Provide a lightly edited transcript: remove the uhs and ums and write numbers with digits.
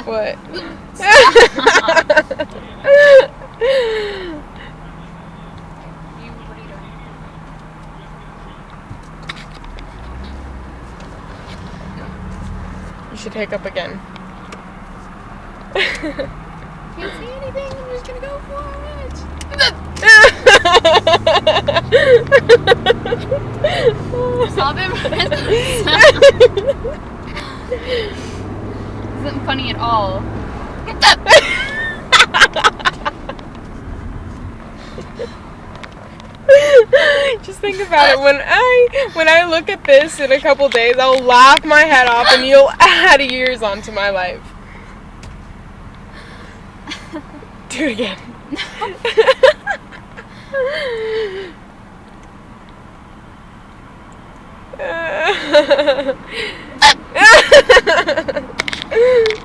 What? You should hiccup again. Can't see anything, I'm just gonna go for it. Stop it. Isn't funny at all. Just think about it. When I look at this in a couple days, I'll laugh my head off, and you'll add years onto my life. Do it again. No.